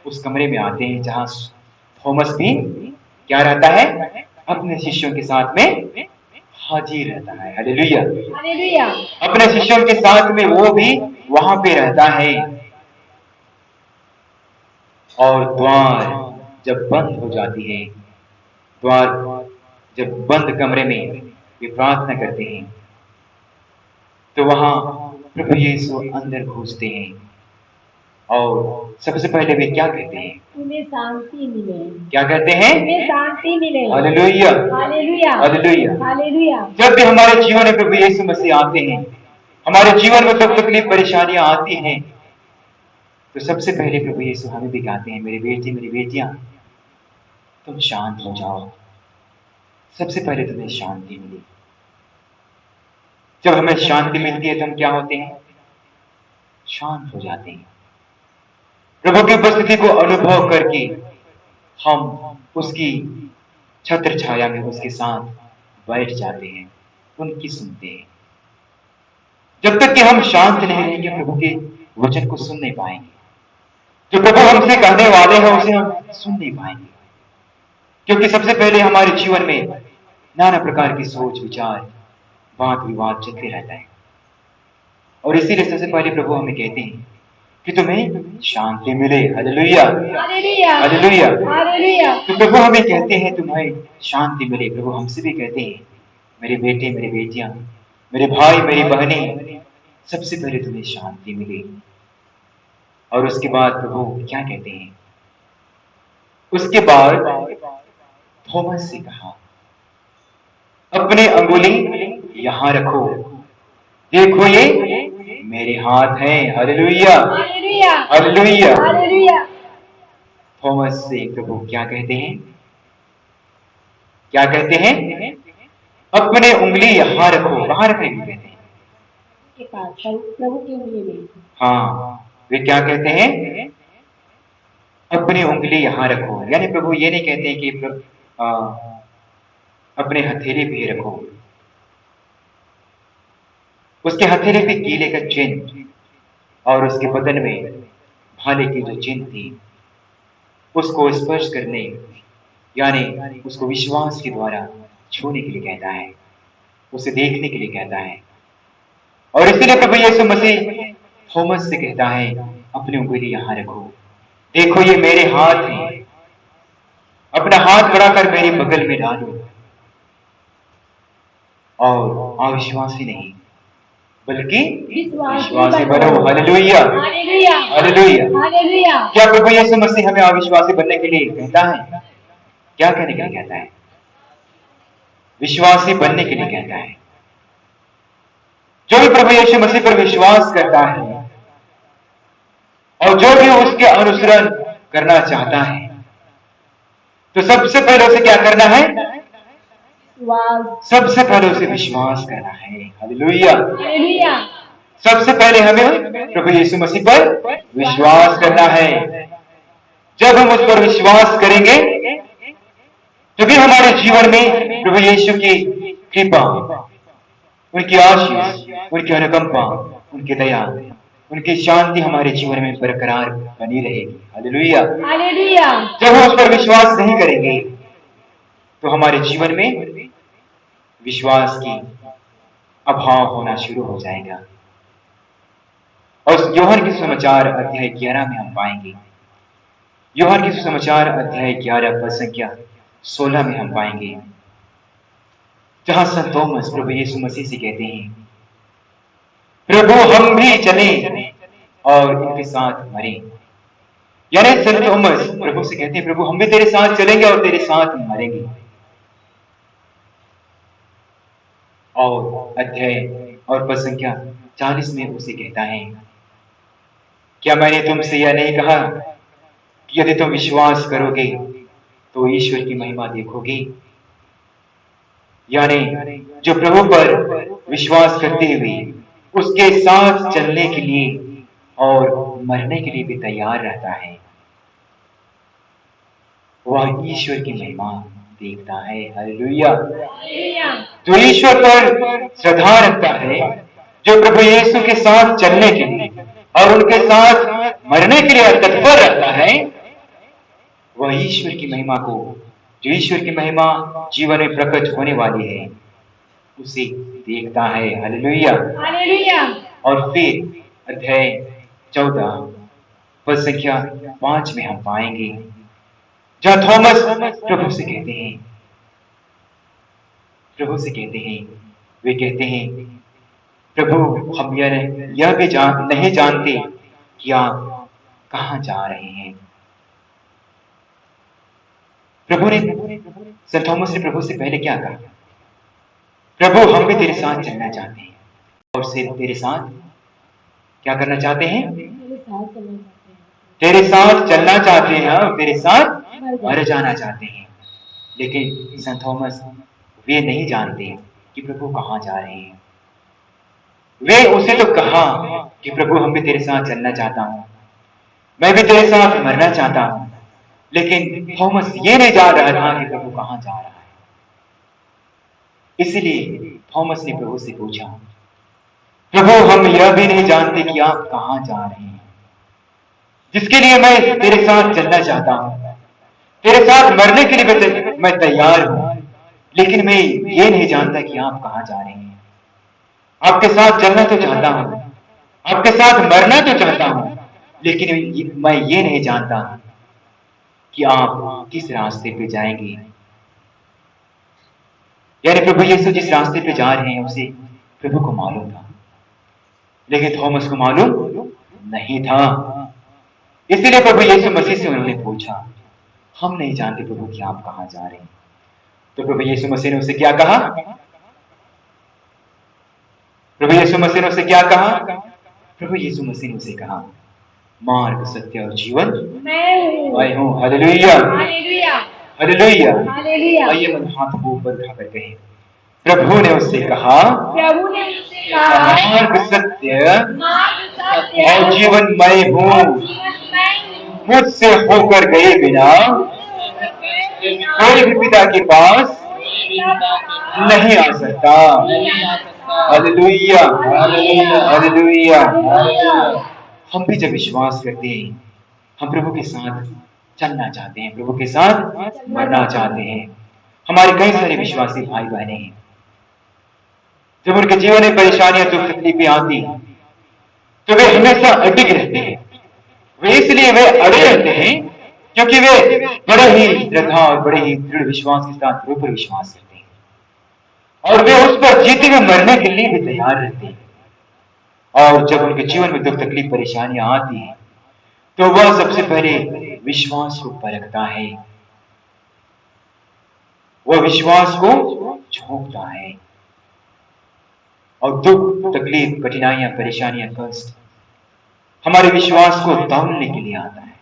उस कमरे में आते हैं जहां थॉमस भी क्या रहता है? अपने शिष्यों के साथ में हाजिर रहता है। हालेलुया। अपने शिष्यों के साथ में वो भी वहां पे रहता है। और द्वार जब बंद हो जाती है, द्वार जब बंद कमरे में वे प्रार्थना करते हैं, तो वहां प्रभु यीशु अंदर घुसते हैं और सबसे पहले वे क्या कहते हैं? तुम्हें शांति मिले। क्या कहते हैं? तुम्हें शांति मिले। हालेलुया। हालेलुया। हालेलुया। हालेलुया। जब भी हमारे जीवन में प्रभु यीशु मसीह आते हैं, हमारे जीवन में सब तकलीफ परेशानियां आती हैं, तो सबसे पहले प्रभु यीशु हमें भी कहते हैं, मेरे बेटे, मेरी बेटियां, तुम शांत हो जाओ। सबसे पहले तुम्हें शांति मिली। जब हमें शांति मिलती है तो हम क्या होते हैं? शांत हो जाते हैं। प्रभु की उपस्थिति को अनुभव करके हम उसकी छत्र छाया में उसके साथ बैठ जाते हैं, उनकी सुनते हैं। जब तक कि हम शांत नहीं रहेंगे, प्रभु के वचन को सुन नहीं पाएंगे। जो प्रभु हमसे कहने वाले हैं उसे हम सुन नहीं पाएंगे, क्योंकि सबसे पहले हमारे जीवन में नाना प्रकार की सोच, विचार, वाद विवाद चलते रहता है। और इसीलिए सबसे पहले प्रभु हमें कहते हैं कि तुम्हें शांति मिले। Hallelujah, hallelujah, hallelujah. हालेलुया। तो प्रभु हमें कहते हैं तुम्हें शांति मिले। प्रभु हमसे भी कहते हैं, मेरे बेटे, मेरी बेटियां, मेरे भाई, मेरी बहनें, सबसे पहले तुम्हें शांति मिले। और उसके बाद प्रभु क्या कहते हैं? उसके बाद थॉमस से कहा, अपने अंगुली यहां रखो, देखो ये मेरे हाथ हैं। Hallelujah, hallelujah, hallelujah. Hallelujah. Thomas से प्रभु क्या कहते हैं? क्या कहते हैं? अपने उंगली यहां रखो। कहां रखने को कहते हैं? के पास प्रभु की उंगली में। हाँ, वे क्या कहते हैं? अपनी उंगली यहां रखो। यानी प्रभु ये नहीं कहते कि अपने हथेली पे रखो। उसके हथेली पे कीले का चिन्ह और उसके बदन में भाले की जो चिन्ह थी, उसको स्पर्श करने, यानी उसको विश्वास के द्वारा छूने के लिए कहता है, उसे देखने के लिए कहता है। और इसीलिए प्रभु यीशु मसीह थॉमस से कहता है, अपनी उंगली यहां रखो, देखो ये मेरे हाथ हैं, अपना हाथ बढ़ाकर मेरे बगल में डालो। और अविश्वासी नहीं, बल्कि विश्वासी बनो। Hallelujah, hallelujah, hallelujah. हालेलुया। क्या प्रभु यीशु मसीह हमें अविश्वासी बनने के लिए कहता है? क्या करने के लिए कहता है? विश्वासी बनने के लिए कहता है। जो भी प्रभु यीशु मसीह पर विश्वास करता है और जो भी उसके अनुसरण करना चाहता है, तो सबसे पहले उसे क्या करना है? सबसे पहले उसे विश्वास करना है। Hallelujah, hallelujah. सबसे पहले हमें प्रभु यीशु मसीह पर विश्वास करना है। जब हम उस पर विश्वास करेंगे, तभी हमारे जीवन में प्रभु यीशु की कृपा, उनकी आशीष, उनकी अनुकंपा, उनकी दया, उनकी शांति हमारे जीवन में बरकरार बनी रहेगी। Hallelujah, hallelujah. जब हम उस पर विश्वास नहीं करेंगे, तो हमारे जीवन में विश्वास की अभाव होना शुरू हो जाएगा। और यूहन्ना के सुसमाचार अध्याय 11 में हम पाएंगे, यूहन्ना के सुसमाचार अध्याय 11 पद संख्या 16 में हम पाएंगे, जहां संत थॉमस प्रभु यीशु मसीह से कहते हैं, प्रभु हम भी चले और इनके साथ मरे। यानी संत थॉमस प्रभु से कहते हैं, प्रभु हम भी तेरे साथ चलेंगे और तेरे साथ मरेंगे। और अध्याय और पद संख्या 40 में उसे कहता है, क्या मैंने तुमसे यह नहीं कहा कि यदि तुम विश्वास करोगे तो ईश्वर की महिमा देखोगे? यानी जो प्रभु पर विश्वास करते हुए उसके साथ चलने के लिए और मरने के लिए भी तैयार रहता है, वह ईश्वर की महिमा देखता है। हालेलुया। जो ईश्वर पर श्रद्धा रखता है, जो प्रभु यीशु के साथ चलने के लिए और उनके साथ मरने के लिए तत्पर रहता है, वह ईश्वर की महिमा को, जो ईश्वर की महिमा जीवन में प्रकट होने वाली है, उसे देखता है। Hallelujah, hallelujah. और फिर अध्याय 14 पद संख्या 5 में हम पाएंगे, जहां थॉमस प्रभु से कहते हैं, वे कहते हैं, प्रभु हम यह भी नहीं जानते कि आप कहां जा रहे हैं। प्रभु ने, संत थॉमस ने प्रभु से पहले क्या कहा? प्रभु हम भी तेरे साथ चलना चाहते हैं और सिर्फ तेरे साथ क्या करना चाहते हैं? तेरे साथ चलना चाहते हैं और तेरे साथ मर जाना चाहते हैं। लेकिन संत थॉमस वे नहीं जानते कि प्रभु कहां जा रहे हैं। वे उसे तो कहा कि प्रभु हम भी तेरे साथ चलना चाहता हूं, मैं भी तेरे साथ मरना चाहता हूं, लेकिन थॉमस ये नहीं जान रहा था कि प्रभु कहां जा रहा है। इसलिए थॉमस ने प्रभु से पूछा, प्रभु हम यह भी नहीं जानते कि आप कहां जा रहे हैं, जिसके लिए मैं तेरे साथ चलना चाहता हूं, तेरे साथ मरने के लिए मैं तैयार हूं, लेकिन मैं ये नहीं जानता कि आप कहां जा रहे हैं। आपके साथ चलना तो चाहता हूं, आपके साथ मरना तो चाहता हूं, लेकिन मैं ये नहीं जानता कि आप किस रास्ते पे जाएंगे। यानी प्रभु यीशु जिस रास्ते पे जा रहे हैं उसे प्रभु को मालूम था, लेकिन थॉमस को मालूम नहीं था। इसलिए प्रभु यीशु मसीह से उन्होंने पूछा, हम नहीं जानते प्रभु कि आप कहां जा रहे हैं। तो प्रभु यीशु मसीह ने उसे क्या कहा? प्रभु यीशु मसीह ने उसे क्या कहा? प्रभु यीशु मसीह ने उसे कहा, मार्ग, सत्य और जीवन मैं हूं। Hallelujah, hallelujah, hallelujah. हालेलुया। आइए मन हाथ को ऊपर उठाकर कहें, प्रभु ने उससे कहा, प्रभु ने उससे कहा, मार्ग, सत्य मार्ग, सत्य और जीवन मैं हूं। और जीवन मैं हूँ। मुझसे होकर गए बिना कोई भी पिता के पास नहीं आ सकता। Hallelujah, hallelujah. हम भी जब विश्वास करते हैं, हम प्रभु के साथ चलना चाहते हैं, प्रभु के साथ मरना चाहते हैं। हमारे कई सारे विश्वासी भाई बहनें हैं, जब उनके जीवन में परेशानियां, दुख, तकलीफें आती हैं तो वे हमेशा अडिग रहते हैं। वे इसलिए वे अड़े रहते हैं क्योंकि वे बड़े ही श्रद्धा और बड़े ही दृढ़ विश्वास के साथ प्रभु पर विश्वास करते हैं और वे उस पर जीते हुए मरने के लिए भी तैयार रहते हैं। और जब उनके जीवन में दुख, तकलीफ, परेशानियां आती हैं तो वह सबसे पहले विश्वास को परखता है, वह विश्वास को झोंकता है और दुख, तकलीफ, कठिनाइयां, परेशानियां, कष्ट हमारे विश्वास को तौलने के लिए आता है,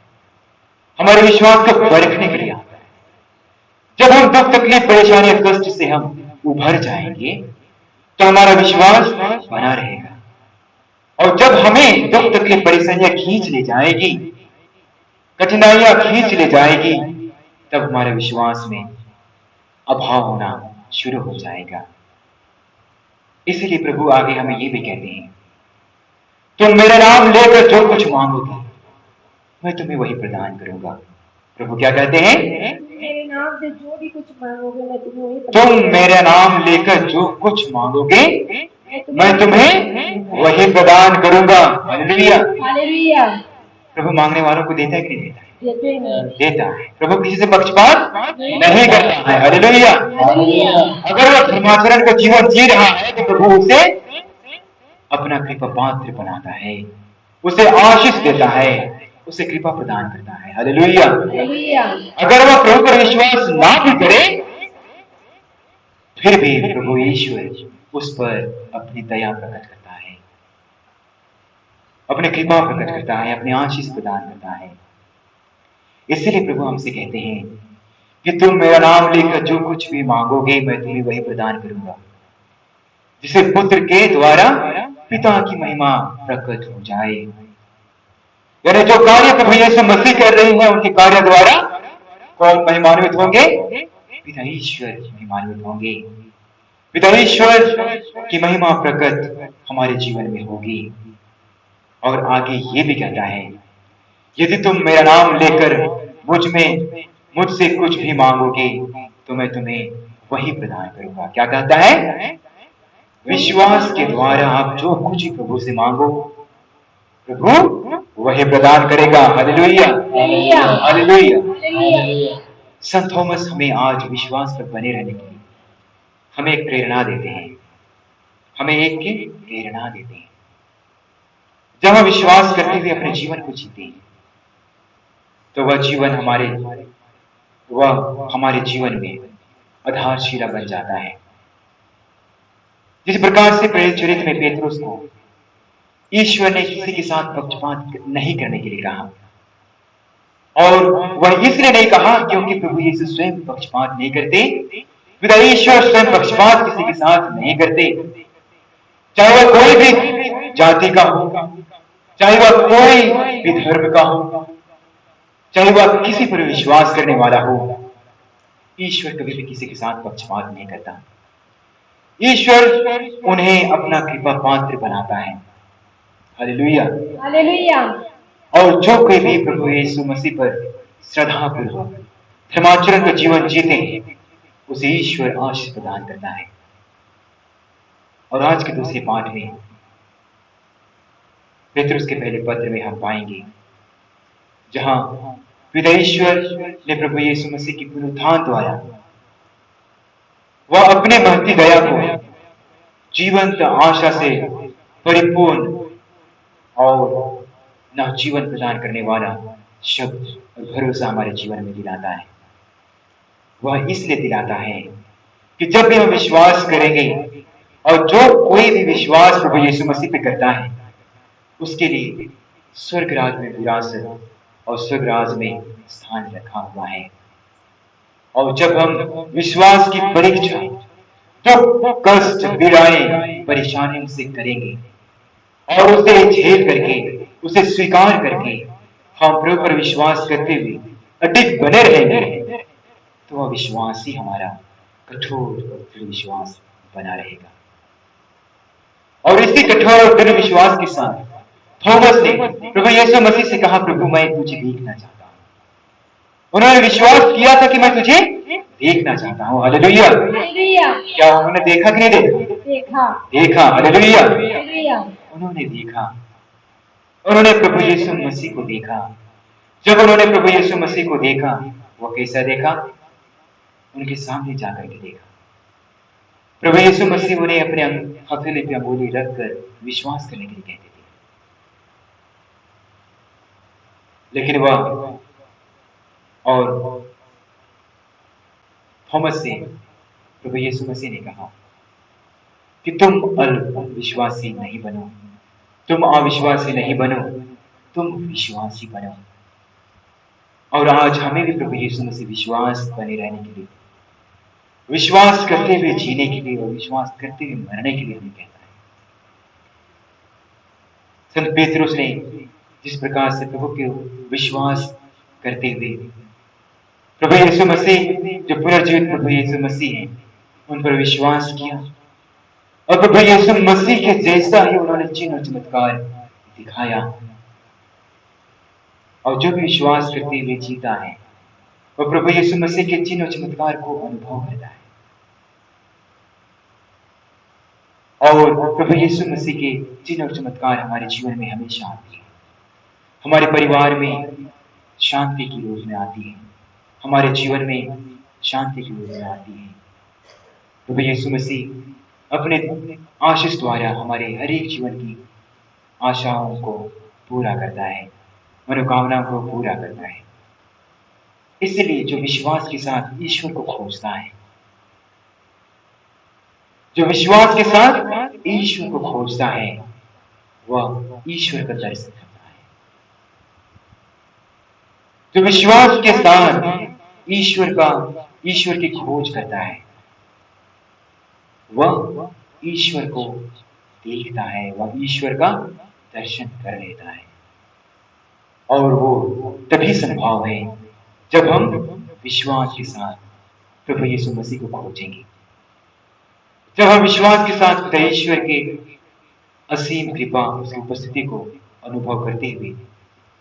हमारे विश्वास को परखने के लिए आता है। जब हम दुख, तकलीफ, परेशानियां, कष्ट से हम उभर जाएंगे तो हमारा विश्वास बना रहेगा। और जब हमें दुख, तकलीफ, परेशानियां खींच ले जाएगी, कठिनाइयां खींच ले जाएगी, तब हमारे विश्वास में अभाव होना शुरू हो जाएगा। इसलिए प्रभु आगे हमें ये भी कहते हैं, तुम मेरा नाम लेकर जो कुछ मांगोगे मैं तुम्हें वही प्रदान करूंगा। प्रभु क्या कहते हैं? मेरे नाम से जो भी कुछ मांगोगे मैं तुम्हें वही तुम मेरा नाम लेकर जो कुछ मांगोगे मैं तुम्हें वही प्रदान करूंगा। Hallelujah, hallelujah. प्रभु मांगने वालों को देता है कि नहीं देता है? देता है। प्रभु किसी से पक्षपात नहीं करता है। हालेलुया। अगर वह धर्माचरण का जीवन जी रहा है तो प्रभु उसे अपना कृपा पात्र बनाता है, उसे आशीष देता है, उसे कृपा प्रदान करता है। हालेलुया। अगर वह प्रभु पर विश्वास ना भी करे फिर भी प्रभु ईश्वर उस पर अपनी दया प्रकट करता है, अपनी कृपा प्रकट करता है, अपने आशीष प्रदान करता है। इसलिए प्रभु हमसे कहते हैं कि तुम मेरा नाम लेकर जो कुछ भी मांगोगे मैं तुम्हें वही प्रदान करूंगा, जिसे पुत्र के द्वारा पिता की महिमा प्रकट हो जाए। यानी जो कार्य प्रभु यीशु मसीह कर रहे हैं उनके कार्य द्वारा कौन महिमान्वित होंगे? पिता ईश्वर महिमान्वित होंगे। पिता ईश्वर की महिमा प्रकट हमारे जीवन में होगी। और आगे ये भी कहता है, यदि तुम मेरा नाम लेकर मुझसे कुछ भी मांगोगे तो मैं तुम्हें वही प्रदान करूंगा। क्या कहता है? विश्वास के द्वारा आप जो कुछ भी प्रभु से मांगो प्रभु वही प्रदान करेगा। Hallelujah, hallelujah. संत थॉमस हमें आज विश्वास पर बने रहने के लिए हमें एक प्रेरणा देते हैं, हमें एक की प्रेरणा देते हैं। जब हम विश्वास करते हुए अपने जीवन को जीते हैं तो वह जीवन हमारे जीवन में आधारशिला बन जाता है। जिस प्रकार से प्रेरित चरित्र में पेतरुस को ईश्वर ने किसी के साथ पक्षपात नहीं करने के लिए कहा, और वह इसलिए नहीं कहा क्योंकि प्रभु यीशु स्वयं पक्षपात नहीं करते। पिता ईश्वर स्वयं पक्षपात किसी के साथ नहीं करते, चाहे वह कोई भी जाति का हो, चाहे वह कोई भी धर्म का हो, चाहे वह किसी पर विश्वास करने वाला हो। ईश्वर कभी भी किसी के साथ पक्षपात नहीं करता। ईश्वर उन्हें अपना कृपा पात्र बनाता है। Hallelujah, hallelujah. और जो कोई भी प्रभु यीशु मसीह पर श्रद्धापूर्वक धर्माचरण का जीवन जीते हैं उसे ईश्वर आशीष प्रदान करता है। और आज के दूसरे पाठ में पेतरुस के पहले पत्र में हम पाएंगे जहां पिता ईश्वर ने प्रभु यीशु मसीह की पुनरुत्थान द्वारा वह अपने महती दया को जीवंत आशा से परिपूर्ण और नवजीवन प्रदान करने वाला शब्द और भरोसा हमारे जीवन में दिलाता है। वह इसलिए दिलाता है कि जब भी हम विश्वास करेंगे और जो कोई भी विश्वास प्रभु यीशु मसीह पे करता है उसके लिए स्वर्ग राज में विरासत और स्वर्ग राज में स्थान रखा हुआ है। और जब हम विश्वास की परीक्षा दुख कष्ट पीड़ाएं परेशानियों से करेंगे और उसे झेल करके उसे स्वीकार करके हम प्रभु पर विश्वास करते हुए अडिग बने रहेंगे तो वह विश्वास ही हमारा कठोर और दृढ़ विश्वास बना रहेगा। और इसी कठोर और दृढ़ विश्वास के साथ थॉमस ने प्रभु यीशु मसीह से कहा, प्रभु मैं तुझे देखना चाहता हूं। उन्होंने विश्वास किया था कि मैं तुझे देखना चाहता हूं। हालेलुया। क्या उन्होंने देखा कि नहीं देखा? देखा। हालेलुया। उन्होंने देखा। उन्होंने प्रभु यीशु मसीह को देखा। जब उन्होंने प्रभु यीशु मसीह को देखा, वो कैसा देखा? उनके सामने जाकर के देखा। प्रभु यीशु मसीह उन्हें अपने हथेली पे अंगुली रखकर विश्वास करने के लिए कहते थे। लेकिन वह और थॉमस से प्रभु यीशु मसीह ने कहा कि तुम अविश्वासी नहीं बनो, तुम अविश्वासी नहीं बनो, तुम विश्वासी बनो। और आज हमें भी प्रभु यीशु मसीह विश्वास बने रहने के लिए, विश्वास करते हुए जीने के लिए और विश्वास करते हुए मरने के लिए हमें कहता है। संत पेतरुस ने जिस प्रकार से प्रभु के विश्वास करते हुए प्रभु यीशु मसीह जो पुनर्जीवित प्रभु यीशु मसीह हैं उन पर विश्वास किया और प्रभु यीशु मसीह के जैसा ही उन्होंने चिन्ह और चमत्कार दिखाया। और जो भी विश्वास करते हुए जीता है वह प्रभु यीशु मसीह के चिन्ह और चमत्कार को अनुभव करता है। और प्रभु यीशु मसीह के चिन्ह और चमत्कार हमारे जीवन में हमेशा आती है। हमारे परिवार में शांति की रोशनी आती है, हमारे जीवन में शांति की रोशनी आती है। प्रभु यीशु मसीह अपने आशीष द्वारा हमारे हर एक जीवन की आशाओं को पूरा करता है, मनोकामनाओं को पूरा करता है। इसलिए जो विश्वास के साथ ईश्वर को खोजता है, जो विश्वास के साथ ईश्वर को खोजता है, वह ईश्वर का दर्शन करता है। जो विश्वास के साथ ईश्वर की खोज करता है, वह ईश्वर को देखता है, वह ईश्वर का दर्शन कर लेता है। और वो तभी संभव है जब हम विश्वास के साथ प्रभु यीशु मसीह को खोजेंगे। जब हम विश्वास के साथ ईश्वर के असीम कृपा उसकी उपस्थिति को अनुभव करते हुए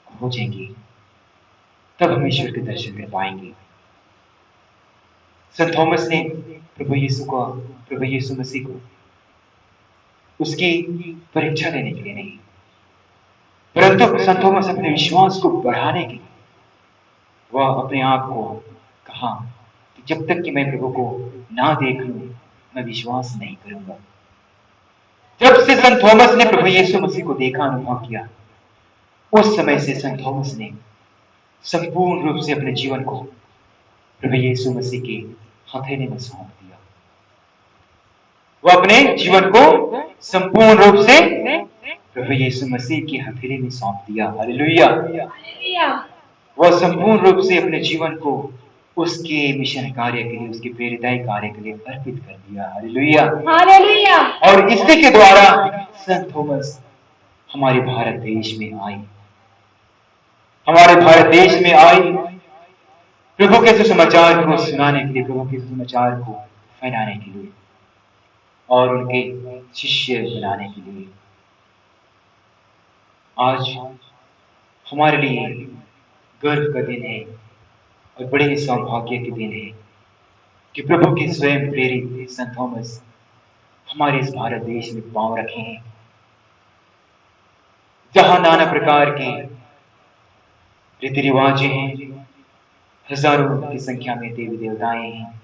खोजेंगे, तब हम ईश्वर के दर्शन कर पाएंगे। संत थॉमस ने प्रभु यीशु मसीह को उसकी परीक्षा देने के लिए नहीं, परंतु संत थॉमस अपने विश्वास को बढ़ाने के लिए वह अपने आप को कहा कि जब तक कि मैं प्रभु को ना देख लूं मैं विश्वास नहीं करूंगा। जब से संत थॉमस ने प्रभु यीशु मसीह को देखा, अनुभव किया, उस समय से संत थॉमस ने संपूर्ण रूप से अपने जीवन को प्रभु यीशु मसीह के हथेली में सौंप दिया। वह अपने जीवन को संपूर्ण रूप से प्रभु यीशु मसीह की हथेली में सौंप दिया। हालेलुया। वह संपूर्ण रूप से अपने जीवन को उसके मिशन कार्य के लिए, उसके प्रेरिताई कार्य के लिए अर्पित कर दिया। हालेलुया। हालेलुया। और इसी के द्वारा संत थॉमस हमारे भारत देश में आई, प्रभु के सुसमाचार को सुनाने के लिए, प्रभु के सुसमाचार को फैलाने के लिए और उनके शिष्य बनाने के लिए। आज हमारे लिए गर्व का दिन है और बड़े ही सौभाग्य के दिन है कि प्रभु के स्वयं प्रेरित संत थॉमस हमारे इस भारत देश में पांव रखे हैं, जहां नाना प्रकार के रीति रिवाज हैं, हजारों की संख्या में देवी देवताएं हैं,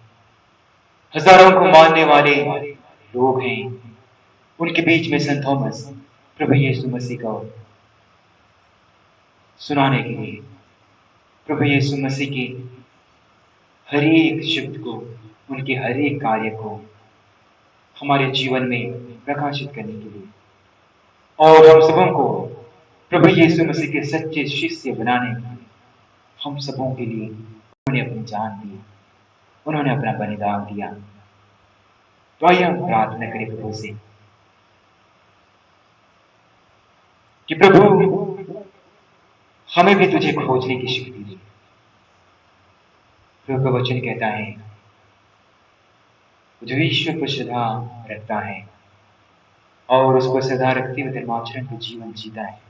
हजारों को मानने वाले लोग हैं। उनके बीच में संत थॉमस प्रभु यीशु मसीह को सुनाने के लिए, प्रभु यीशु मसीह के हर एक शब्द को, उनके हर एक कार्य को हमारे जीवन में प्रकाशित करने के लिए और हम सबों को प्रभु यीशु मसीह के सच्चे शिष्य बनाने के लिए, हम सबों के लिए उन्होंने अपनी जान दी, उन्होंने अपना बलिदान दिया। तो आइए हम प्रार्थना करें प्रभु से कि प्रभु हमें भी तुझे खोजने की शक्ति दे। प्रभु का वचन कहता है, जो ईश्वर पर श्रद्धा रखता है और उस पर श्रद्धा रखते हुए धर्माचरण का जीवन जीता है,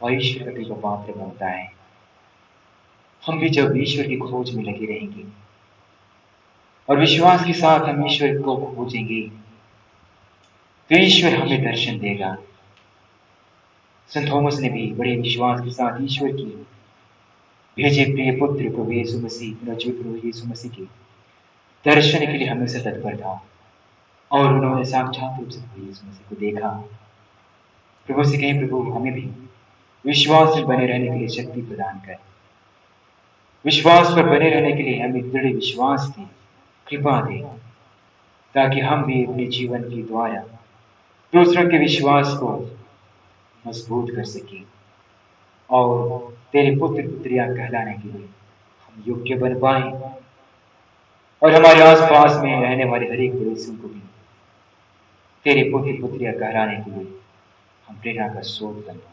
वह ईश्वर का कृपा पात्र बनता है। हम भी जब ईश्वर की खोज में लगे रहेंगे और विश्वास के साथ हम ईश्वर को खोजेंगे, तो ईश्वर हमें दर्शन देगा। संत थॉमस ने भी बड़े विश्वास के साथ ईश्वर की भेजे प्रिय पुत्र प्रभु यीशु मसीह, प्रभु यीशु मसीह के दर्शन के लिए हमेशा तत्पर था और उन्होंने साक्षात रूप से प्रभु यीशु मसीह को देखा। प्रभु से कहें, प्रभु हमें भी विश्वास में बने रहने के लिए शक्ति प्रदान कर, विश्वास पर बने रहने के लिए हमें दृढ़ विश्वास दे, कृपा दे, ताकि हम भी अपने जीवन के द्वारा दूसरों के विश्वास को मजबूत कर सके और तेरे पुत्र पुत्रियां कहलाने के लिए हम योग्य बन पाए और हमारे आसपास में रहने वाले हर एक पड़ोसियों को भी तेरे पुत्र पुत्रियां कहलाने के लिए हम प्रेरणा का स्रोत बन पाए।